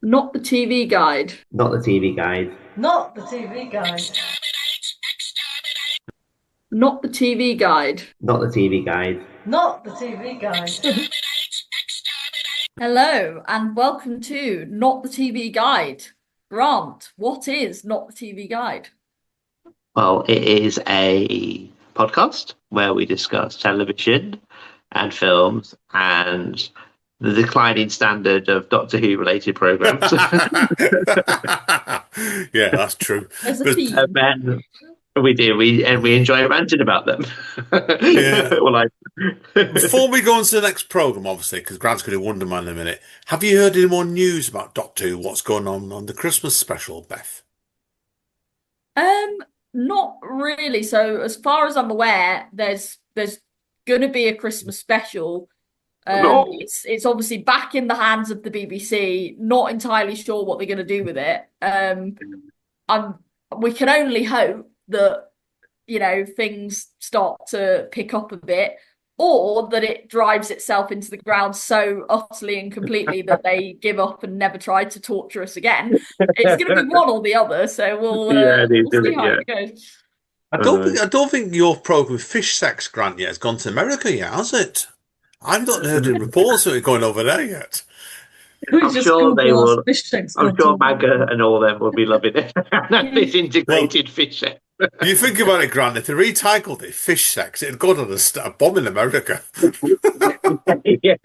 Not the TV guide. Not the TV guide. Not the TV guide. Not the TV guide. Not the TV guide. Not the TV guide. Hello, and welcome to Not the TV Guide. Grant, what is Not the TV Guide? Well, it is a podcast where we discuss television and films and the declining standard of Doctor Who related programs. Yeah, that's true. There's a But theme. And we enjoy ranting about them. yeah, Well, before we go on to the next program, obviously, because Grant's going to Wonderman in a minute, have you heard any more news about Doctor Who? What's going on the Christmas special, Beth? Um, Not really. So, as far as I'm aware, there's going to be a Christmas special. no. It's obviously back in the hands of the BBC. Not entirely sure what they're going to do with it. I'm we can only hope that things start to pick up a bit, or that it drives itself into the ground so utterly and completely that they give up and never try to torture us again. It's going to be one or the other, so Yeah, they we'll do see it. how Yeah. it goes. I don't think your program with fish sex, Grant, yet has gone to America yet, has it? I've not heard any reports of it going over there yet. We I'm just sure they Google us will. fish tanks I'm gone sure to. Magga and all them will be loving it. Yeah. This Well, integrated fish. you think about it, Grant, if they recycled it, fish sex, it'd go to a bomb in America. Yeah.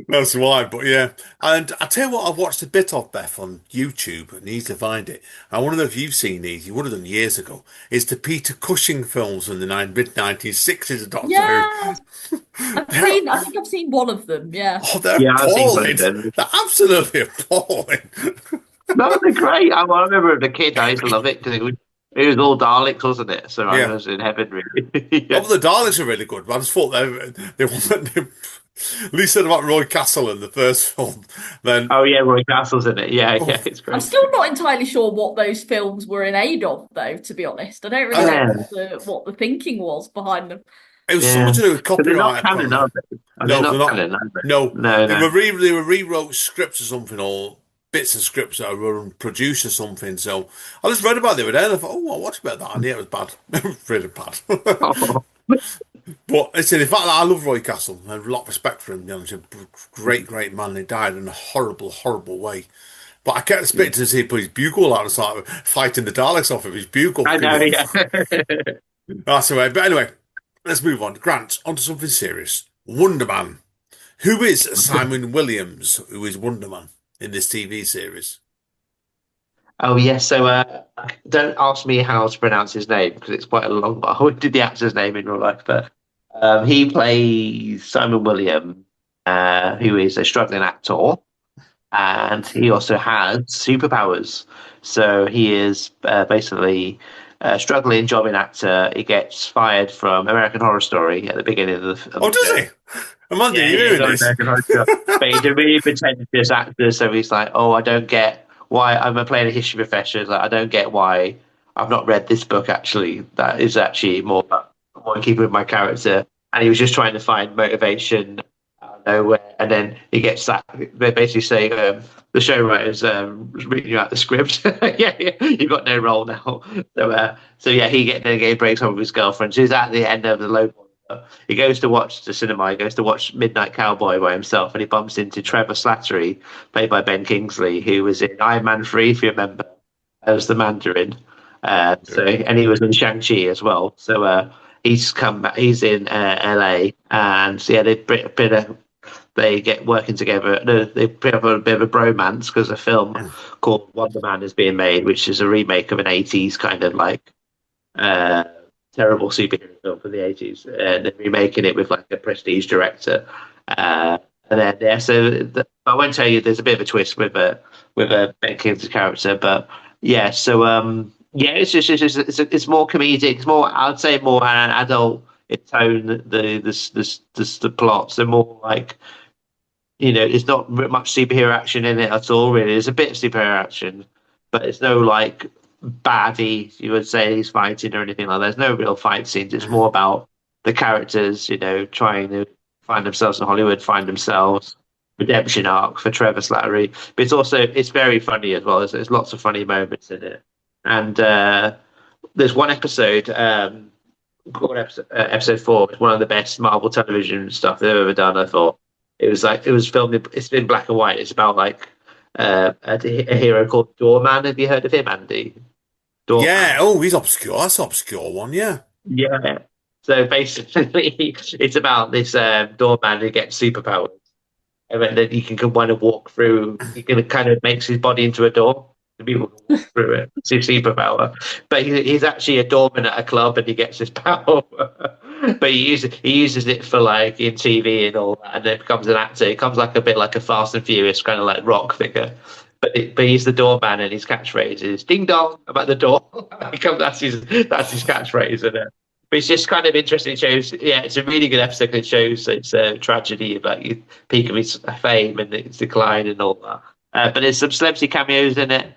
That's why, but yeah. And I tell you what, I've watched a bit of Beth on YouTube and need to find it. I wonder if you've seen these. You would have done years ago. It's the Peter Cushing films in the mid 1960s of Doctor Yeah, Who. I've They're, seen. I think I've seen one of them. Yeah. oh, they're Yeah, I've seen some appalling. of them. They're absolutely appalling. No, they're great. I remember as a kid, I used to love it because it was all Daleks, wasn't it? So I Yeah. was in heaven, really. Oh, Yeah. the Daleks are really good, but I just thought they weren't. At least said about Roy Castle in the first film. Then, Oh yeah, Roy Castle's in it. Yeah, oh, yeah, it's I'm great. still not entirely sure what those films were in aid of, though, to be honest. I don't really know Yeah, what the thinking was behind them. it was something yeah. to do with But they're not copyright, canon, apparently. are they? Are they No, they're not not. canon, are they? No, No, no. they were rewrote scripts or something, or bits of scripts that were produced or something. So I just read about it the other day and I thought, oh, I'll watch about that. And yeah, it was bad, really bad. But listen, in fact, I love Roy Castle. I have a lot of respect for him. You know, he's a great, great man. He died in a horrible, horrible way. But I kept expecting to see him put his bugle out and start fighting the Daleks off of his bugle. I know. Yeah. That's the way. But anyway, let's move on. Grant, onto something serious. Wonderman. Who is Simon Williams, who is Wonderman in this TV series? Oh yes. So don't ask me how to pronounce his name because it's quite a long one. I did the actor's name in real life, but he plays Simon William, who is a struggling actor, and he also has superpowers. So he is basically a struggling jobbing actor. He gets fired from American Horror Story at the beginning of Oh, the does show. he? Amanda, Yeah, you yeah, he's hearing on this? American Horror Story. But he's a really pretentious actor, so he's like, "Oh, I don't get why I'm playing a history professor. It's like, I don't get why I've not read this book. Actually, that is actually more in keeping with my character." And he was just trying to find motivation out of nowhere, and then he gets that. They basically say the show writers reading you out the script. Yeah, yeah, you've got no role now. So yeah, he breaks up with his girlfriend. She's at the end of the low point. He goes to watch the cinema. He goes to watch Midnight Cowboy by himself, and he bumps into Trevor Slattery, played by Ben Kingsley, who was in Iron Man 3, if you remember, as the Mandarin. And he was in Shang-Chi as well. So he's come back. He's in LA, and so, yeah, they get working together. No, they put up a bit of a bromance because a film called Wonderman is being made, which is a remake of an '80s kind of like uh, terrible superhero film from the '80s, and they're remaking it with like a prestige director. And then yeah, I won't tell you. There's a bit of a twist with a Ben Kingsley's character, but yeah. So yeah, it's more comedic. It's more, I'd say, more an adult in tone. The plots are more like, it's not much superhero action in it at all. Really, there's a bit of superhero action, but it's no like baddie, you would say, he's fighting or anything like that. There's no real fight scenes. It's more about the characters, trying to find themselves in Hollywood, find themselves, redemption arc for Trevor Slattery. But it's very funny as well. There's lots of funny moments in it, and there's one episode. Called episode 4. It's one of the best Marvel television stuff they've ever done. I thought it was filmed. It's in black and white. It's about like a hero called Doorman. Have you heard of him, Andy? Doorman. Yeah. Oh, he's obscure. That's an obscure one. Yeah. Yeah. So basically, it's about this doorman who gets superpowers, and then he can kind of walk through. He can kind of makes his body into a door. The people can walk through it. It's his superpower. But he's actually a doorman at a club, and he gets his power. But he uses it for like in TV and all that, and then becomes an actor. He becomes like a bit like a Fast and Furious kind of like rock figure. But he's the doorman, and his catchphrase is "Ding dong" about the door. That's his catchphrase, and but it's just kind of interesting. It shows, it's a really good episode. It shows it's a tragedy about the peak of his fame and its decline and all that. But there's some celebrity cameos in it.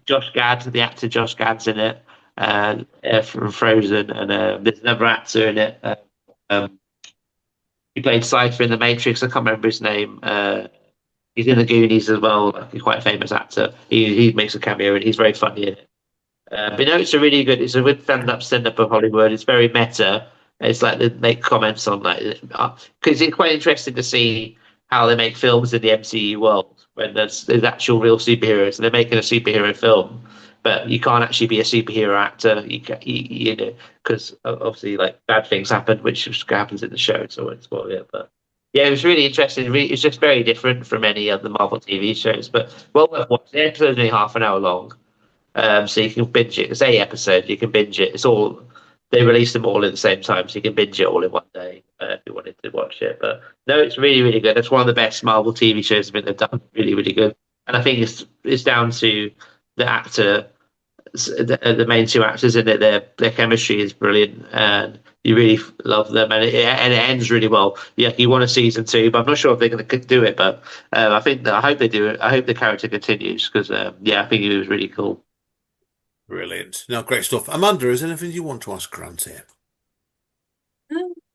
Josh Gad, the actor Josh Gad's in it from Frozen, and there's another actor in it. He played Cypher in The Matrix. I can't remember his name. He's in The Goonies as well. Like, he's quite a famous actor. He makes a cameo and he's very funny in it. But no, it's a good stand-up of Hollywood. It's very meta. It's like they make comments on like because it's quite interesting to see how they make films in the MCU world when there's actual real superheroes and they're making a superhero film, but you can't actually be a superhero actor. You know, because obviously like bad things happen, which happens in the show, so I won't spoil it. But yeah, it was really interesting. It's just very different from any other Marvel TV shows, but well worth watching. The episode's only half an hour long. So you can binge it. It's 8 episodes. You can binge it. They release them all at the same time, so you can binge it all in one day if you wanted to watch it. But no, it's really, really good. It's one of the best Marvel TV shows they've done. Really, really good. And I think it's down to the actor, the main 2 actors in it. Their chemistry is brilliant, and you really love them. And it ends really well. Yeah, you want a season 2, but I'm not sure if they're going to do it. But I hope they do it. I hope the character continues because I think it was really cool. Brilliant. No, great stuff. Amanda, is there anything you want to ask Grant here?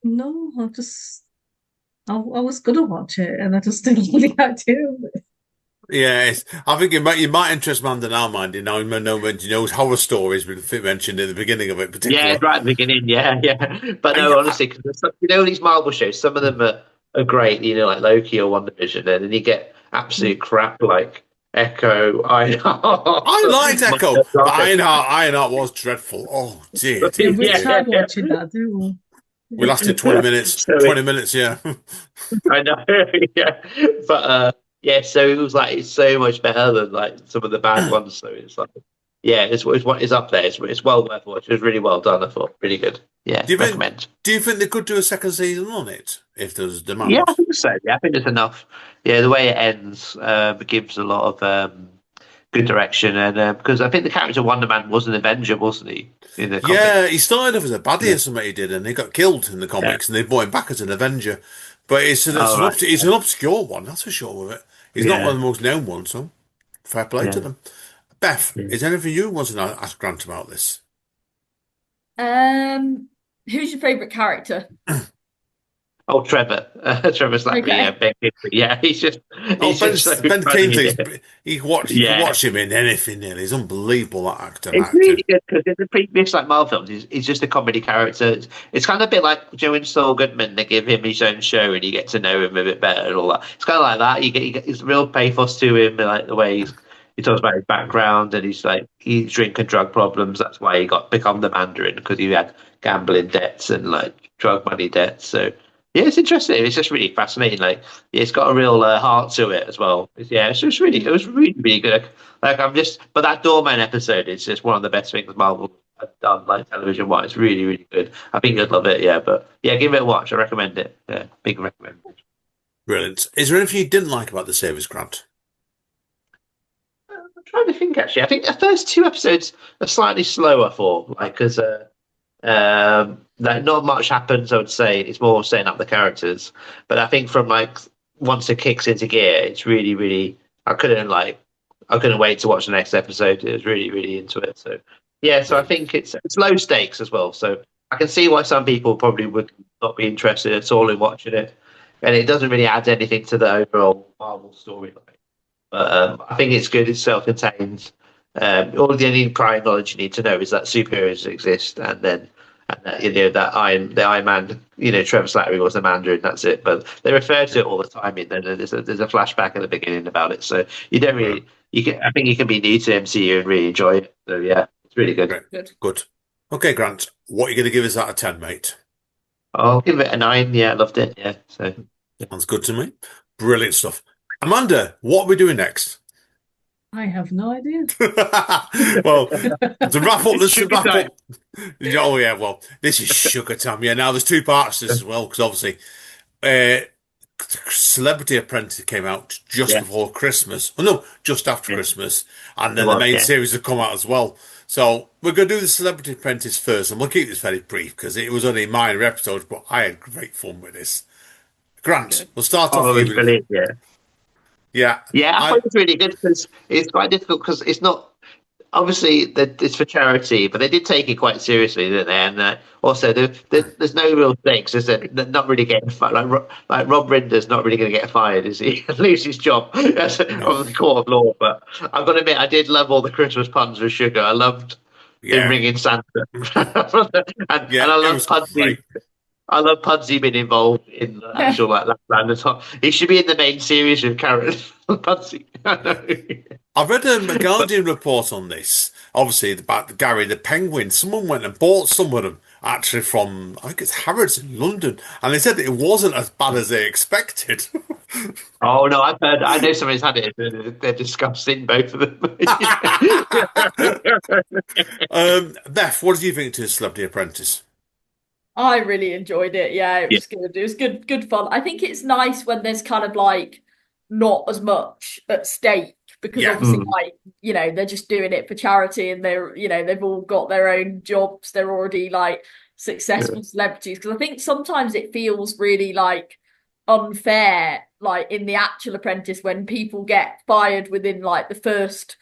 No, I was gonna watch it, and I just didn't really like to. Yes, I think you might interest Amanda now, mind you. Now you know horror stories been mentioned at the beginning of it, particularly. Yeah, right at the beginning. Yeah. But no, honestly, because these Marvel shows, some of them are great. You know, like Loki or WandaVision, and then you get absolute crap like Echo, Ironheart. I liked Echo, but Ironheart was dreadful. Oh dear. Yeah, we tried watching that, didn't we? We lasted 20 minutes. 20 minutes, yeah. I know, yeah. But so it was like it's so much better than like some of the bad ones. So it's like, it's up there. It's well worth watching. It was really well done. I thought really good. Yeah, recommend. Do you think they could do a second season on it if there's demand? Yeah, I think so. Yeah, I think there's enough. Yeah, the way it ends gives a lot of good direction, and because I think the character Wonderman was an Avenger, wasn't he? In the comics? Yeah, he started off as a baddie or something he did, and he got killed in the comics, and they brought him back as an Avenger. But it's an obscure one, that's for sure. With it, he's not one of the most known ones, so fair play to them. Beth, is there anything you want to ask Grant about this? Who's your favourite character? Oh, Trevor. Trevor's like Ben Kingsley. Yeah, he's just so Ben funny. Kingsley. You can watch him in anything. Nearly. He's unbelievable. That actor. It's really good because in the previous like Marvel films, he's just a comedy character. It's kind of a bit like Joe and Saul Goodman. They give him his own show, and you get to know him a bit better and all that. It's kind of like that. You get his real pathos to him, like the way he talks about his background, and he's drink and drug problems. That's why he become the Mandarin, because he had gambling debts and like drug money debts. So. Yeah, it's interesting. It's just really fascinating. Like, it's got a real it to it as well. It was really, really good. But that Doorman episode is just one of the best things Marvel have done, like television wise. Really, really good. I think you'd love it. Yeah, but yeah, give it a watch. I recommend it. Yeah, big recommendation. Brilliant. Is there anything you didn't like about the series, Grant? I'm trying to think. Actually, I think the first 2 episodes are slightly slower for because. Like not much happens, I would say. It's more setting up the characters. But I think from like once it kicks into gear, it's really, really. I couldn't wait to watch the next episode. It was really, really into it. So yeah, so I think it's low stakes as well. So I can see why some people probably would not be interested at all in watching it. and it doesn't really add anything to the overall Marvel storyline. But I think it's good. It's self-contained. All the only prior knowledge you need to know is that superheroes exist, and that, the Iron Man, Trevor Slattery was the Mandarin. That's it. But they refer to it all the time. There's a flashback at the beginning about it, so you don't really. I think you can be new to MCU and really enjoy it. So yeah, it's really good. Great. Good. Okay, Grant, what are you going to give us out of 10, mate? I'll give it a 9. Yeah, I loved it. Yeah, so Sounds good to me. Brilliant stuff. Amanda, what are we doing next? I have no idea. Well, to wrap up. Oh yeah, well, this is sugar time. Yeah, now there's 2 parts to this as well, because obviously, Celebrity Apprentice came out just before Christmas. Oh no, just after Christmas, and then the main series have come out as well. So we're going to do the Celebrity Apprentice first, and we'll keep this very brief because it was only a minor episode, but I had great fun with this. Grant, we'll start off with brilliant, yeah. I thought it was really good because it's quite difficult because it's not obviously that it's for charity, but they did take it quite seriously, didn't they? And also, there's no real stakes. They're not really getting fired. Like Rob Rinder's not really going to get fired, is he? Lose his job on the court of law. But I've got to admit, I did love all the Christmas puns with sugar. I loved him ringing Santa, and I love Punsy. I love Punsy being involved in the actual Last Land of Tom. He should be in the main series with Karen Punsy. I read a Guardian report on this, obviously about Gary the Penguin. Someone went and bought some of them, actually from, I think it's Harrods in London, and they said it wasn't as bad as they expected. Oh no, I've heard. I know somebody's had it. They're disgusting, both of them. Beth, what did you think to Celebrity Apprentice? I really enjoyed it. Yeah, it was good. It was good fun. I think it's nice when there's kind of like not as much at stake because obviously they're just doing it for charity and they've all got their own jobs. They're already like successful celebrities. Because I think sometimes it feels really like unfair, like in the actual Apprentice when people get fired within like the first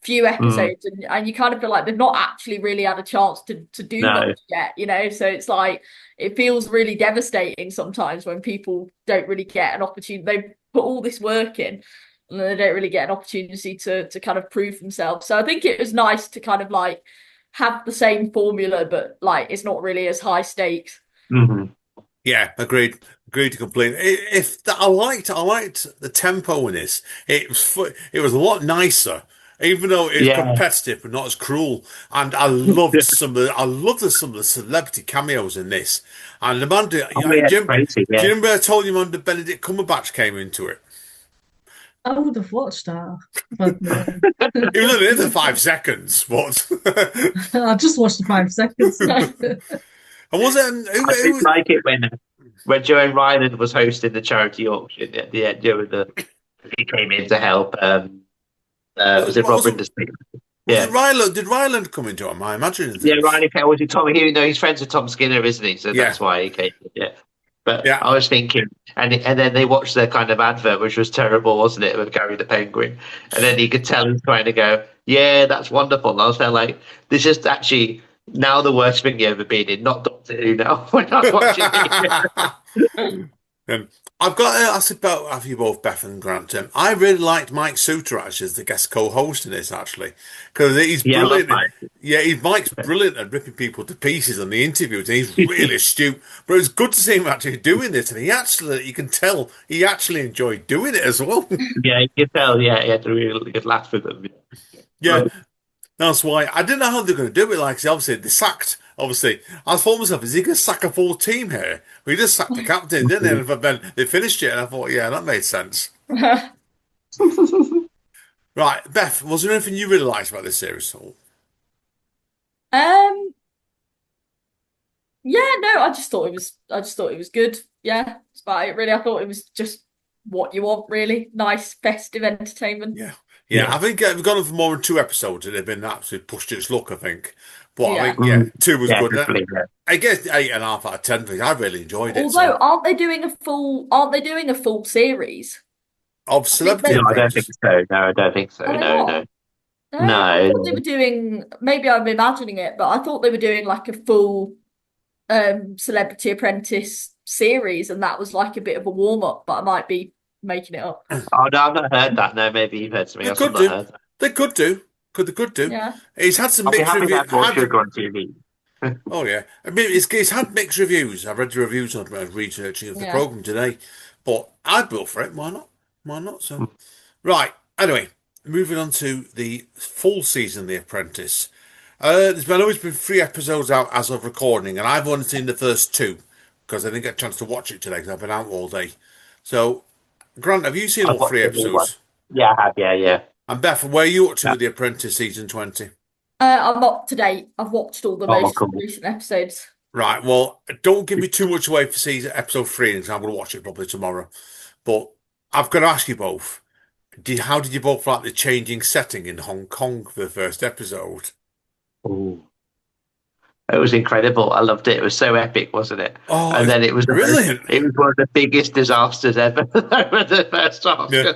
few episodes and you kind of feel like they've not actually really had a chance to do much yet, so it's like it feels really devastating sometimes when people don't really get an opportunity. They put all this work in and they don't really get an opportunity to kind of prove themselves. So I think it was nice to kind of like have the same formula but like it's not really as high stakes. Yeah, agreed completely. I liked the tempo in this. It was a lot nicer. Even though it was competitive but not as cruel, and I loved some of the celebrity cameos in this. And Amanda, do you remember I told you Amanda Benedict Cumberbatch came into it? I would have watched that, but He was only in for 5 seconds, but I just watched the 5 seconds. And was it? I did like it when Joan Ryland was hosting the charity auction at the end. He came in to help. Was it Rob Rinder's thing? Yeah. Did Ryland come into it? I imagine. Yeah, Ryland came. Was it Tom? He's friends with Tom Skinner, isn't he? So that's why he came. Yeah. But I was thinking, and then they watched their kind of advert, which was terrible, wasn't it, with Gary the Penguin? And then you could tell him trying to go, yeah, that's wonderful. And I was like, this is actually now the worst thing you've ever been in, not Doctor Who now. When I was watching it. I've got to ask about you both, Beth and Grant. I really liked Mike Suter actually as the guest co-host in this actually because he's brilliant. Mike's brilliant at ripping people to pieces on the interviews, and he's really astute. But it was good to see him actually doing this, and you can tell he actually enjoyed doing it as well. Yeah, you can tell. Yeah, he had a really good laugh with them. Yeah. That's why I didn't know how they're going to do it. Like, obviously, they sacked. Obviously, I thought to myself, is he going to sack a full team here? We just sacked the captain, didn't they? But then they finished it, and I thought, yeah, that made sense. Right, Beth, was there anything you really liked about this series? Yeah, no, I just thought it was good. Yeah, that's about it. Really, I thought it was just what you want. Really nice, festive entertainment. Yeah, I think we've gone on for more than 2 episodes, and they've been absolutely pushed its luck, I think. But I think 2 was good. I guess 8.5 out of 10. I really enjoyed it. Although, aren't they doing a full series of Celebrity? No, I don't think so. No, I don't think so. No. I thought they were doing. Maybe I'm imagining it, but I thought they were doing like a full Celebrity Apprentice series, and that was like a bit of a warm up. But I might be making it up. Oh no, I've not heard that. No, maybe you've heard something They else. I've could not do. heard that. They could do. They could do. Yeah. It's had some I'll be mixed happy to reviews. have more sugar on TV. Oh yeah, I mean it's had mixed reviews. I read the reviews on researching of the Yeah. program today, but I'd go for it. Why not? Why not? So right. Anyway, moving on to the full season of The Apprentice. I know it's been 3 episodes out as of recording, and I've only seen the first 2 because I didn't get a chance to watch it today because I've been out all day. So, Grant, have you seen I've all 3 watched the new one. episodes? Yeah, I have. Yeah. And Beth, where are you up to Yeah. with The Apprentice season 20? I'm up to date. I've watched all the Oh, most cool. recent episodes. Right, well, don't give me too much away for season episode 3 because I'm going to watch it probably tomorrow. But I've got to ask you both, how did you both like the changing setting in Hong Kong for the first episode? Ooh. It was incredible. I loved it. It was so epic, wasn't it? Oh, And then it was brilliant. It was one of the biggest disasters ever over the first half. Yeah.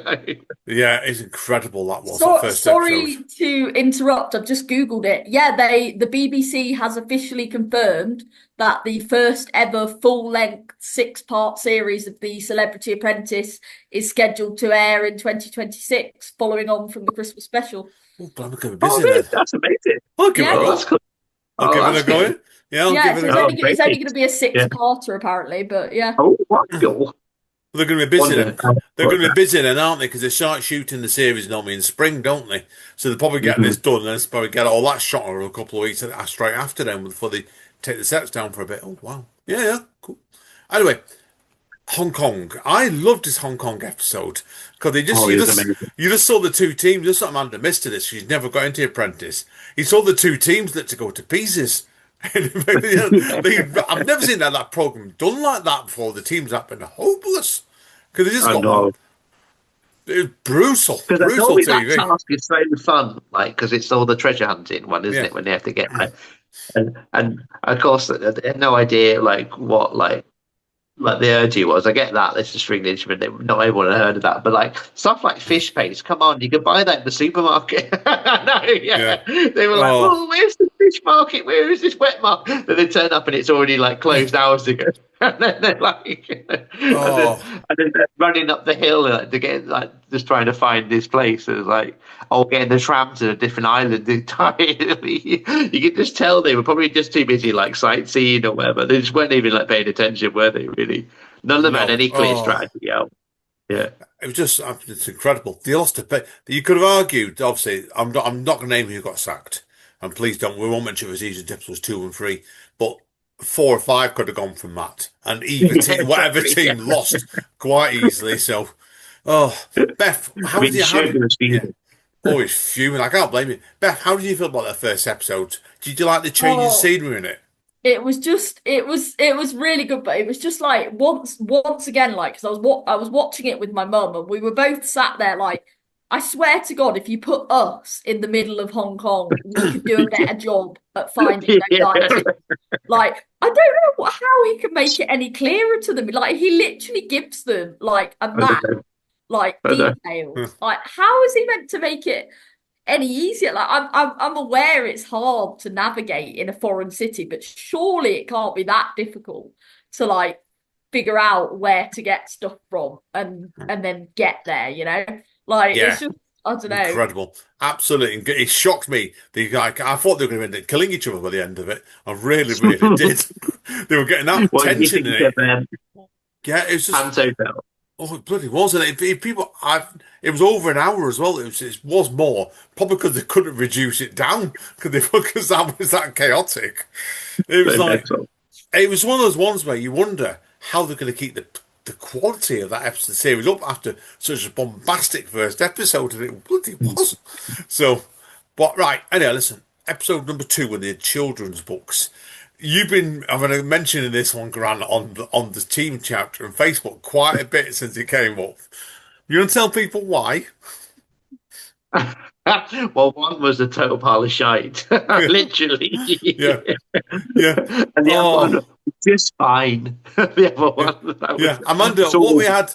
Yeah, it's incredible that was, that So, first sorry episode. to interrupt. I've just Googled it. Yeah, the BBC has officially confirmed that the first ever full-length 6-part series of the Celebrity Apprentice is scheduled to air in 2026, following on from the Christmas special. Oh, but I'm going to be Oh, busy really? then. That's amazing. I'll give it a Yeah. Oh, go. that's cool. I'll Oh, give it a that's go. good. Yeah, I'll Yeah, give so it a it's go. only, it's only great. going to be a 6-parter apparently, but yeah. Oh, what cool. They're going to be busy then. Wonder. They're going to be busy then, aren't they? Because they start shooting the series normally in spring, don't they? So they're probably getting this done, and they'll probably get all that shot over a couple of weeks straight after them before they take the sets down for a bit. Oh, wow. Yeah, cool. Anyway, Hong Kong. I loved this Hong Kong episode because Oh, it was amazing. you just saw the 2 teams. Just like Amanda missed this. She's never got into Apprentice. You saw the 2 teams that to go to pieces. I've never seen that program done like that before. The teams have been hopeless because they just I got know. it was brutal Because I always that TV. task is so fun, like because it's all the treasure hunting one, isn't Yeah. it? When they have to get there, and of course they had no idea like what like the urge was. I get that this is a stringed instrument. Not everyone had heard of that, but like stuff like fish paste. Come on, you can buy that in the supermarket. No, yeah. They were like, Oh. "Oh, where's the fish market? Where is this wet market?" Then they turn up and it's already like closed hours ago. And then they're like, Oh. and then they're running up the hill like, to get like just trying to find this place. It was like, getting the tram to a different island entirely. You could just tell they were probably just too busy like sightseeing or whatever. They just weren't even like paying attention, were they? Really, none of them had No. any clear Oh. strategy out. Yeah, It was just it's incredible. They lost a bit. You could have argued. Obviously, I'm not going to name who got sacked, and please don't. We won't mention if season tips was 2 and 3, but 4 or 5 could have gone from that, and whatever exactly, team lost quite easily. So, Beth, I how mean, did you? How Sugar did, was yeah, fuming. always fuming. I can't blame you. Beth, how did you feel about that first episode? Did you like the change in Oh, scenery in it? it was just it was really good, but it was just like once again, like because I was watching it with my mum and we were both sat there like, I swear to God, if you put us in the middle of Hong Kong, we could do a better job at finding those Yeah. items. Like, I don't know how he can make it any clearer to them. Like, he literally gives them like a I map, don't know. like I know. details. Like, how is he meant to make it any easier? Like, I'm aware it's hard to navigate in a foreign city, but surely it can't be that difficult to like figure out where to get stuff from and then get there, you know? Like, Yeah. it's just, I don't know. Incredible. Absolutely. It shocked me. I thought they were going to end up killing each other by the end of it. I really, really did. They were getting that What did you tension think in it. of Yeah, it was just, Panto Bell? oh, it bloody was. And it was over an hour as well. It was more, probably because they couldn't reduce it down because that was that chaotic. It was So like, mental. it was one of those ones where you wonder how they're going to keep the quality of that episode series up after such a bombastic first episode, and it bloody was. So, but right, anyway, listen. Episode number 2 in the children's books. You've been having a mention in this one, Grant, on the team chapter on Facebook quite a bit since it came up. You want to tell people why? Well, one was a total pile of shite, literally. Yeah. And the Oh. other one was just fine. The other one, that was Yeah, Amanda, so- what we had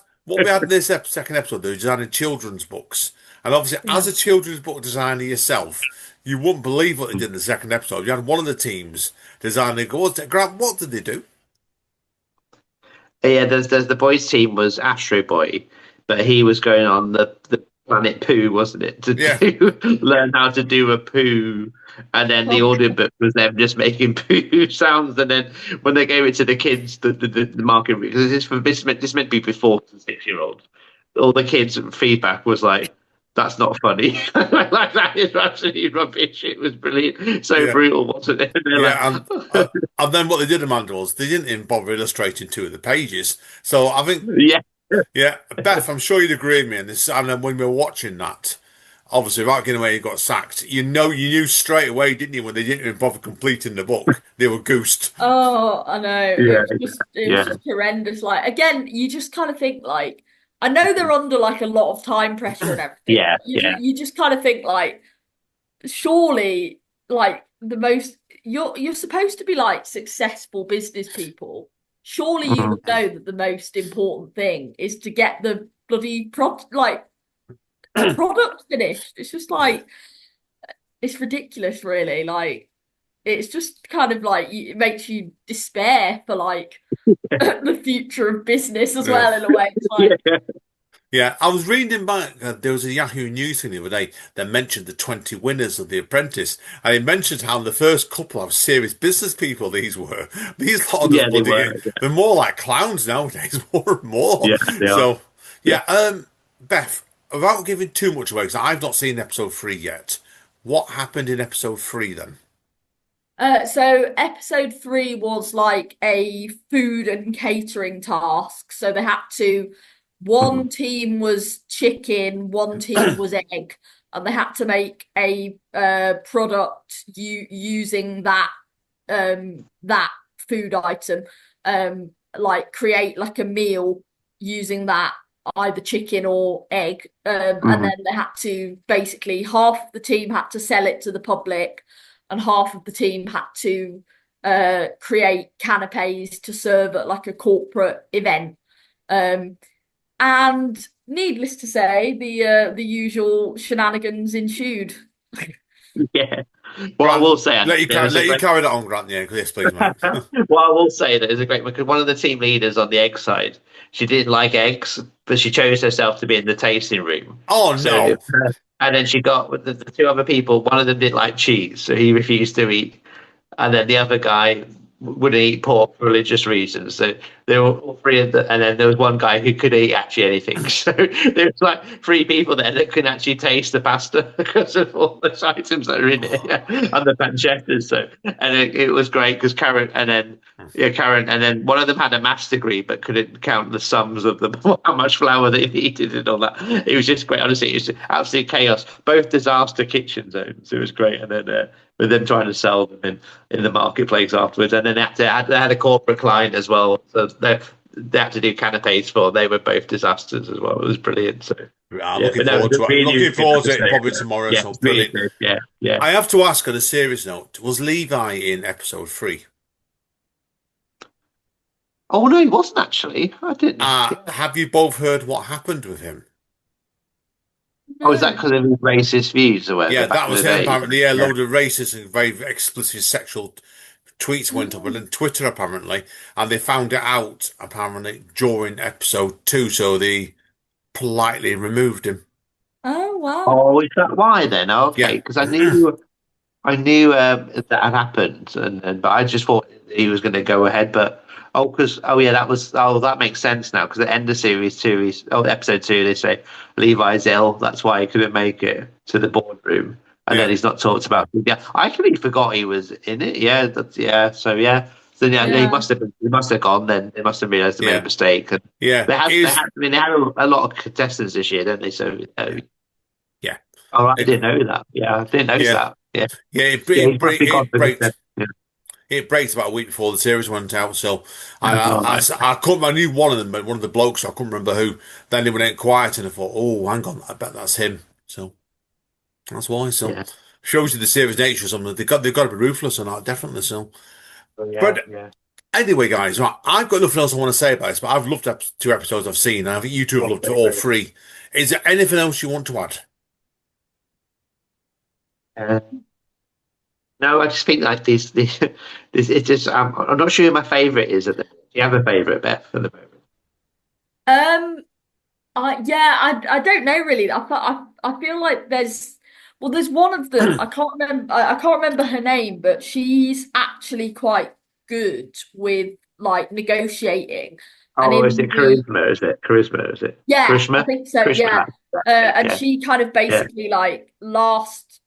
in this second episode, they were designing children's books, and obviously, as a children's book designer yourself, you wouldn't believe what they did in the second episode. You had one of the teams designing. Grant, what did they do? Yeah, there's the boys' team was Astro Boy, but he was going on the Planet Pooh, wasn't it? To Yeah. do learn how to do a poo, and then the audiobook was them just making poo sounds, and then when they gave it to the kids, the market because this meant to be for 4 to 6 year olds. All the kids' feedback was like, "That's not funny. Like that is absolutely rubbish. It was brilliant, so Yeah. brutal, wasn't it?" And they're Yeah, like, and then what they did, Amanda, was they didn't even bother illustrating two of the pages. So I think, "Yeah, yeah, Beth, I'm sure you'd agree with me on this. And then when we were watching that, obviously, right getting away, he got sacked. You knew straight away, didn't you, when they didn't even bother completing the book, they were goosed. Oh, I know. yeah, It was yeah, just horrendous. Like again, you just kind of think like I know they're under like a lot of time pressure and everything, yeah, but yeah." you just kind of think like surely like the most you're supposed to be like successful business people. Surely you Mhm. would know that the most important thing is to get the bloody product finished. It's just Yeah. like it's ridiculous, really. Like it's just kind of like it makes you despair for like the future of business as Yeah. well in a way. It's like, Yeah. Yeah, I was reading back. There was a Yahoo News thing the other day that mentioned the 20 winners of The Apprentice, and it mentioned how the first couple of serious business people these were. These lot are just Yeah, they bloody. were. They're more like clowns nowadays, more and more. Yeah, they are. So, Yeah. yeah. Beth, without giving too much away, because I've not seen episode 3 yet. What happened in episode 3 then? so episode 3 was like a food and catering task. So they had to, Mhm. one team was chicken, one team was egg, and they had to make a product using that food item, create like a meal using that either chicken or egg, and Mhm. then they had to basically half of the team had to sell it to the public and half of the team had to create canapes to serve at like a corporate event. Um, and needless to say, the usual shenanigans ensued. Yeah. Well, I will Grant, say, actually, there was a let you great. carry that on, Grant. Yeah, yes, please, mate. Well, I will say that there's a great because one of the team leaders on the egg side, she didn't like eggs, but she chose herself to be in the tasting room. Oh So, no! and then she got with the two other people. One of them didn't like cheese, so he refused to eat. And then the other guy wouldn't eat pork for religious reasons. So they were all three of the, and then there was one guy who could eat actually anything. So there was like 3 people there that could actually taste the pasta because of all the items that are in it, yeah, and the pancettas. So and it was great because Karen and then yeah Karen and then one of them had a maths degree but couldn't count the sums of the how much flour they needed and all that. It was just great. Honestly, it was absolute chaos. Both disaster kitchen zones. It was great, and then with them trying to sell them in the marketplace afterwards. And then they had a corporate client as well. So they had to do canapes for. They were both disasters as well. It was brilliant. So I'm yeah, looking but no, it forward was to it. really Looking good forward to it episode. probably tomorrow. Yeah, So really brilliant. good. Yeah, yeah. I have to ask on a serious note, was Levi in episode 3? Oh no, he wasn't actually. I didn't. Yeah. Have you both heard what happened with him? Oh, is that No. because of his racist views or whatever Yeah, back that in was the him day? apparently. Yeah, a Yeah. load of racist and very explicit sexual tweets went up Oh, on Twitter apparently, and they found it out apparently during episode 2, so they politely removed him. oh wow. Oh, is that why then? Yeah. Okay, because I knew that had happened, and but I just thought he was going to go ahead. But yeah, that makes sense now because at the end of series 2, episode 2, they say Levi's ill. That's why he couldn't make it to the boardroom, and then Yeah. he's not talked about. Yeah, I actually forgot he was in it. Yeah, that's yeah. So yeah, so yeah, Yeah. he must have gone. Then they must have realised they made a Yeah. mistake. And Yeah. they had. I mean, they had a lot of contestants this year, didn't they? So Yeah. oh, I It, didn't know that. Yeah, I didn't know yeah. that. Yeah. Yeah, Yeah, he's must be gone for this then. Yeah. it breaks about a week before the series went out. So Oh, right. I knew one of them, but one of the blokes, I couldn't remember who. Then they went quiet, and I thought, oh, hang on, I bet that's him. So that's why. So Yeah. shows you the series nature of something. They've got to be ruthless on that, definitely. So, Oh, yeah, but yeah. anyway, guys, right, I've got nothing else I want to say about this. But I've loved 2 episodes I've seen, and I think you two have loved all 3. Is there anything else you want to add? Uh, no, I just think like this it's just I'm not sure who my favourite is. Do you have a favourite, Beth, at the moment? Um, I don't know really. I feel like there's one of them. I can't remember her name, but she's actually quite good with like negotiating. And Oh, is it in the charisma? Is it charisma? Is it Yeah, I charisma? think so. Yeah, Charisma. Yeah, and yeah, she kind of yeah. basically like last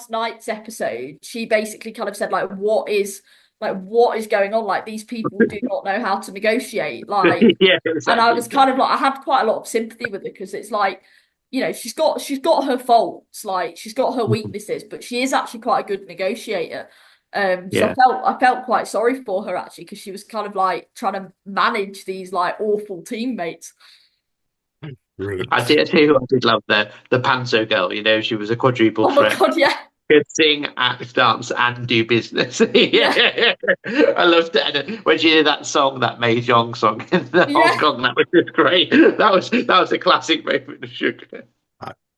night's episode, she basically kind of said what is going on? Like these people do not know how to negotiate. Like, Yeah, and I exactly. was kind of like I had quite a lot of sympathy with her because it's like, she's got her faults, like she's got her weaknesses, but she is actually quite a good negotiator. So Yeah. I felt quite sorry for her actually because she was kind of like trying to manage these like awful teammates. I Brilliant. did too. I did love the Panzo girl. You know, she was a quadruple Oh my threat. God, yeah, Could sing, act, dance, and do business. yeah, Yeah, I loved it. And when she did that song, that May Jong song in Hong yeah. Kong, that was just great. That was a classic moment of sugar.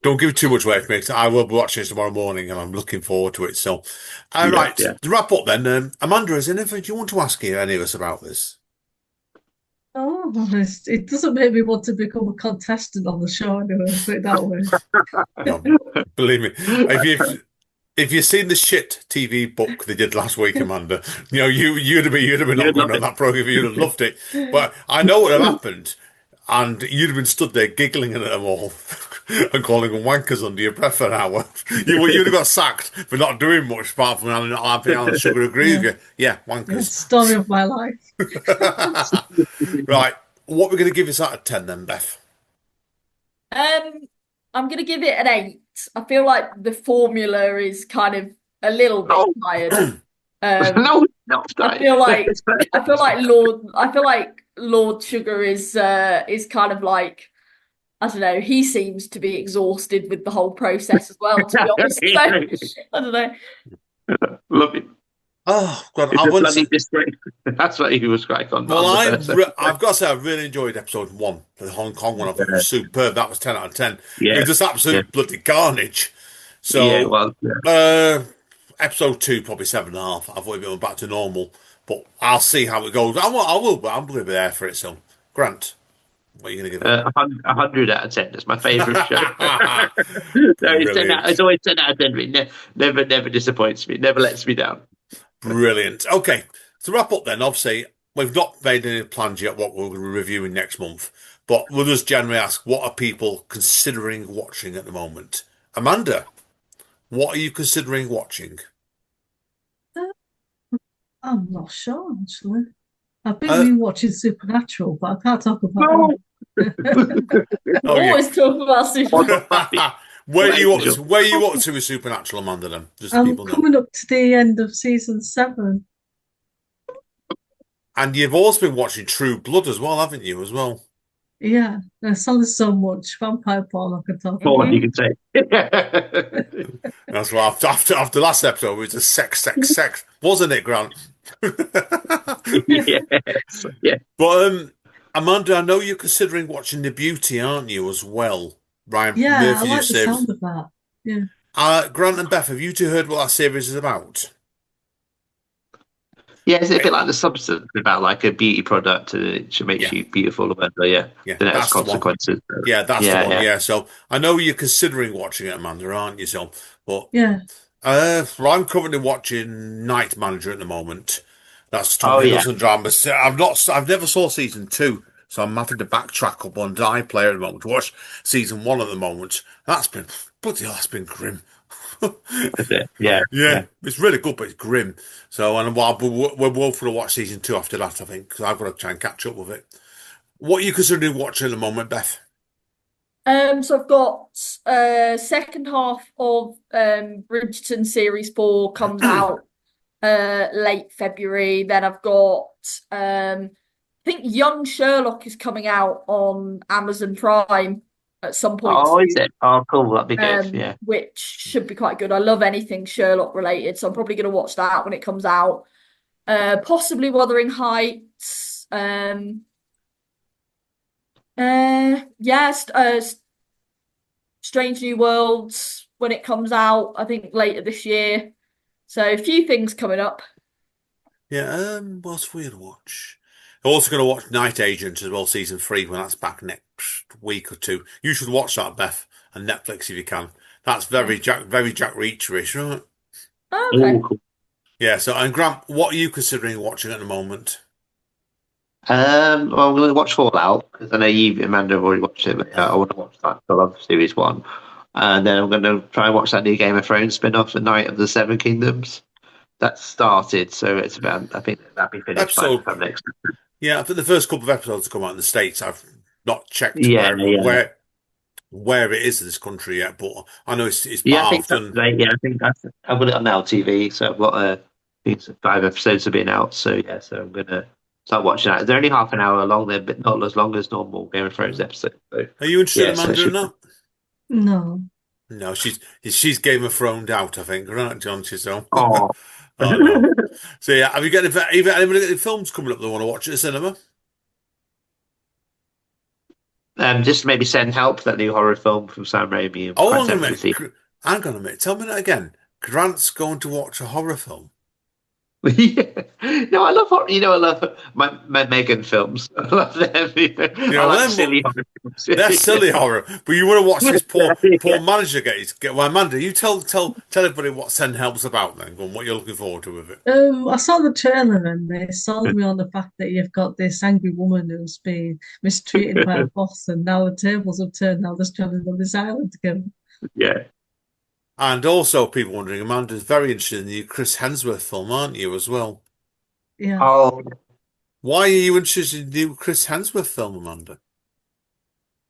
Don't give too much away for me 'cause I will be watching this tomorrow morning and I'm looking forward to it. So, Yeah, right, yeah. to wrap up then, Amanda, is there anything you want to ask here, any of us about this? Oh, it doesn't make me want to become a contestant on the show anyway, put it that way. No, believe me. If you've seen the shit TV book they did last week, Amanda, you'd have been You'd not love going on it. that program. You'd have loved it. But I know what had happened, and you'd have been stood there giggling at them all and calling them wankers under your breath for an hour. You'd have got sacked for not doing much apart from having Alan Sugar agree with Yeah, you. Yeah, yeah, wankers. story of my life. Right, what we're going to give this out of 10 then, Beth? Um, I'm gonna give it an 8. I feel like the formula is kind of a little bit No, tired. Um, no, no, I stop. feel like Lord Sugar is kind of like, I don't know, he seems to be exhausted with the whole process as well, to be honest. So I don't know. Love it. Oh, God, It's I a once. bloody disgrace. That's what he was crack Well, on the first episode. I've got to say I really enjoyed episode 1, the Hong Kong one. I thought it was superb. That was 10 out of 10. It Yeah, was just yeah, absolute bloody carnage. yeah, it So, was. Yeah. uh, episode 2 probably 7.5. I thought it went back to normal, but I'll see how it goes. I'm going to be there for it. So, Grant, what are you going to give 100 out of 10. That's my favourite show. it? No, it's 10 out, Brilliant, it's always 10 out of 10. Never disappoints me. Never lets me down. brilliant. Okay, to wrap up then, obviously we've not made any plans yet what we're going to be reviewing next month, but we'll just generally ask what are people considering watching at the moment. Amanda, what are you considering watching? I'm not sure actually. I've been Uh, rewatching Supernatural, but I can't talk about No. that. oh yeah. Always talk about On Super. the Buffy. Where are you up to with Supernatural, Amanda? Then, just so I'm people know. coming up to the end of season 7. And you've also been watching True Blood as well, haven't you? As well. Yeah, there's only so much vampire porn I can talk Porn, you about. Mhm. can say. That's why after last episode, it was just sex, wasn't it, Grant? Yes. Yeah. But Amanda, I know you're considering watching The Beauty, aren't you, as well? Ryan Yeah, I Murphy's like the series. sound of that. Yeah. Grant and Beth, have you two heard what that series is about? Yeah, it's a Eh, bit like the substance about like a beauty product and it should make yeah, you beautiful or whatever. Yeah. yeah, Then it has that's the one. consequences. Yeah, that's the Yeah, one. yeah. Yeah, so I know you're considering watching it, Amanda, aren't you? So, but Yeah. well, I'm currently watching Night Manager at the moment. That's Tom Oh, yeah. Hiddleston drama. So I've never saw season 2, so I'm having to backtrack up on iPlayer at the moment to watch season 1 at the moment. Bloody hell, that's been grim. That's it. Yeah, Yeah, yeah. it's really good, but it's grim. So, and we're both going to watch season 2 after that, I think, because I've got to try and catch up with it. What are you considering watching at the moment, Beth? So I've got second half of Bridgerton series 4 comes out late February. Then I've got I think Young Sherlock is coming out on Amazon Prime at some point Oh, is soon, it? Oh, cool. That'd be good. Yeah. which should be quite good. I love anything Sherlock related, so I'm probably going to watch that when it comes out. Possibly Wuthering Heights. Yes, Strange New Worlds when it comes out, I think later this year. So a few things coming up. Yeah, what's weird to watch? Also going to watch Night Agent as well, season 3, when that's back next week or two. You should watch that, Beth, on Netflix if you can. That's very Jack Reacher-ish, right? Oh, okay. Oh, cool. Yeah. So, and Grant, what are you considering watching at the moment? Well, I'm going to watch Fallout because I know you, Amanda, have already watched it. But I want to watch that. I love Series 1. And then I'm going to try and watch that new Game of Thrones spin-off, The Night of the Seven Kingdoms. That's started, so it's about. I think that'll be finished by Episode. the time next. Yeah, I think the first couple of episodes have come out in the States. I've not checked Yeah, yeah, where it is in this country yet, but I know it's yeah. I part think of that's done. right. Yeah, I think I've got it on Now TV, so I've got I think it's 5 episodes have been out. So yeah, so I'm gonna start watching that. They're only half an hour long, then, but not as long as normal Game of Thrones episodes. So Are you interested, yeah, so it Amanda, in should. that? No. No, she's Game of Thrones out, I think, right, John Chisholm? Oh. Oh no. So yeah, have you got anybody got any films coming up they want to watch at the cinema? Just maybe Send Help, that new horror film from Sam Raimi. I'm Oh, quite hang on a tempted to see. minute. Hang on a minute. Tell me that again. Grant's going to watch a horror film. Yeah. No, I love horror. I love my Megan films. I love them. I like silly horror films. They're silly horror, but you want to watch this poor Yeah. manager get. Well, Amanda, you tell everybody what Send Help's about then, and what you're looking forward to with it. I saw the trailer and they sold me on the fact that you've got this angry woman who's been mistreated by a boss, and now the tables have turned. Now they're traveling on this island together. Yeah. And also, people wondering, Amanda's very interested in the new Chris Hemsworth film, aren't you, as well? Yeah, Oh, Why are you interested in the new Chris Hemsworth film, Amanda?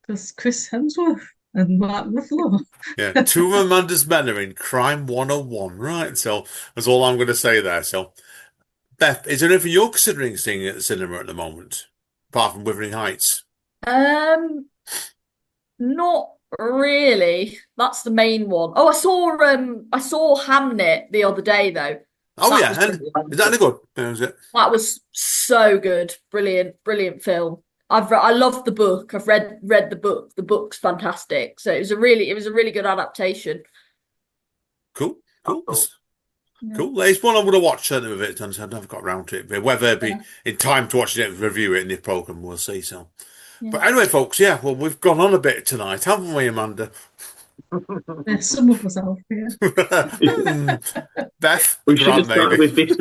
because Chris Hemsworth and Mark Ruffalo. Yeah, two of Amanda's men are in Crime 101, right? So that's all I'm going to say there. So, Beth, is there anything you're considering seeing at the cinema at the moment, apart from Wuthering Heights? Um, Not really. That's the main one. Oh, I saw Hamnet the other day though. Oh That yeah, was and brilliant. is that any good? Is it? That was so good. Brilliant, brilliant film. I loved the book. I've read the book. The book's fantastic. So it was a really good adaptation. Cool, cool. cool. Yeah. Cool. It's one I would have watched certainly with it, and I've never got around to it. But whether it be Yeah. in time to watch it, review it in the program, we'll see. So, Yeah. but anyway, folks, yeah, well, we've gone on a bit tonight, haven't we, Amanda? Yeah, some of us out here. Beth, We should Grant, have started maybe. with this.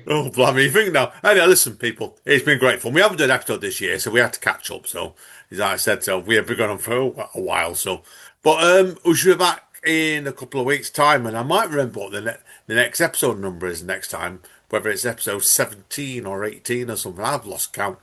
Oh, blimey, you think now? Anyway, listen, people, it's been great fun. We haven't done an episode this year, so we had to catch up. So, as I said, so we have been going on for a while. So, but we should be back in a couple of weeks' time, and I might remember what the next episode number is next time, whether it's episode 17 or 18 or something. I've lost count.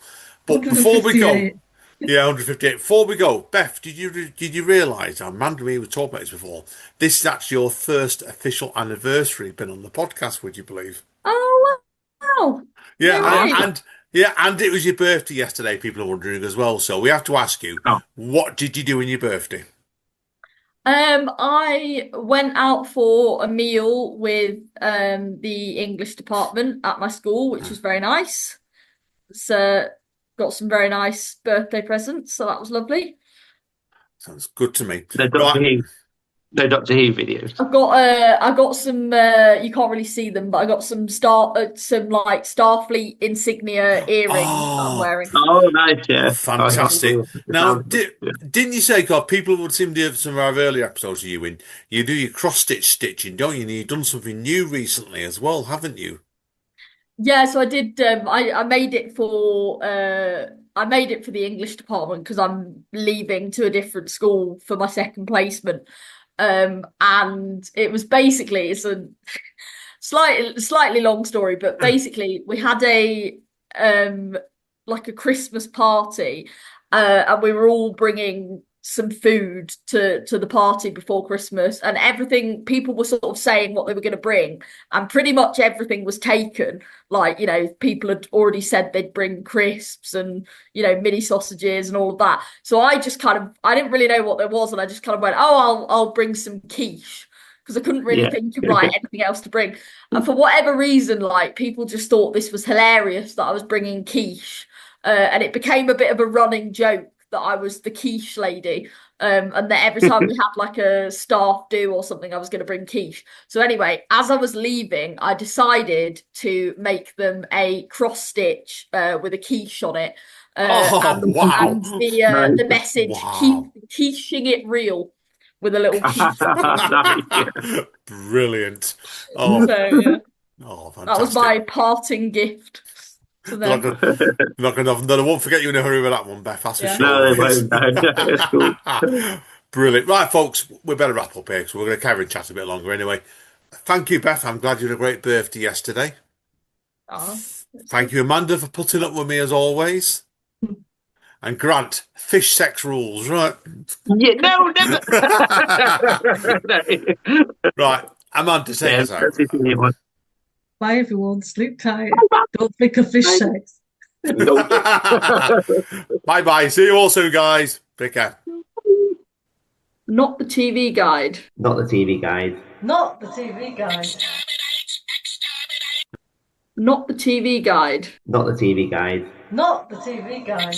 But before we go, 158. yeah, 158. Before we go, Beth, did you realise? Amanda and me were talking about this before. This is actually your first official anniversary been on the podcast. Would you believe? Oh wow. Yeah, No Oh, way. and it was your birthday yesterday. People are wondering as well. So we have to ask you, oh, what did you do in your birthday? I went out for a meal with the English department at my school, which was very nice. So got some very nice birthday presents, so that was lovely. Sounds good to me. no Doctor Right. Who, no Doctor Who videos. I got some you can't really see them, but I got some some like Starfleet insignia earrings that I'm Oh, wearing. Oh, nice, yeah. fantastic. Oh, Now, yeah. didn't you say, God, people would seem to have some of our earlier episodes of you in, you do your cross-stitch stitching, don't you? And you've done something new recently as well, haven't you? Yeah, so I did. I made it for the English department because I'm leaving to a different school for my second placement. And it was basically it's a slightly long story, but basically we had a like a Christmas party, and we were all bringing some food to the party before Christmas, and everything people were sort of saying what they were going to bring, and pretty much everything was taken. Like, people had already said they'd bring crisps and, mini sausages and all of that. So I didn't really know what there was, and I just kind of went, oh, I'll bring some quiche. Because I couldn't really Yeah. think of like anything else to bring. And for whatever reason, like people just thought this was hilarious that I was bringing quiche. And it became a bit of a running joke that I was the quiche lady. And that every time we had like a staff do or something, I was going to bring quiche. So anyway, as I was leaving, I decided to make them a cross stitch with a quiche on it. wow. And the message, keep Wow. quiching it real with a little quiche. Nice. Brilliant. So Oh, yeah, oh, that was my fantastic. parting gift to They're them. not gonna, they won't forget you in a hurry with that one, Beth, that's for Yeah. sure. No, they won't. No, no, it's cool. Brilliant. Right, folks, we better wrap up here because we're going to carry on chat a bit longer anyway. Thank you, Beth. I'm glad you had a great birthday yesterday. Oh, Thank you, Amanda, for putting up with me as always. And Grant, fish sex rules, right? Yeah, no, never. Right, Amanda, take us out. Bye, everyone. Sleep tight. Don't think of fish sex. Bye-bye. See you all soon, guys. Take care. not the TV guide. Not the TV guide. Not the TV guide. Not the TV guide. Not the TV guide. Not the TV guide.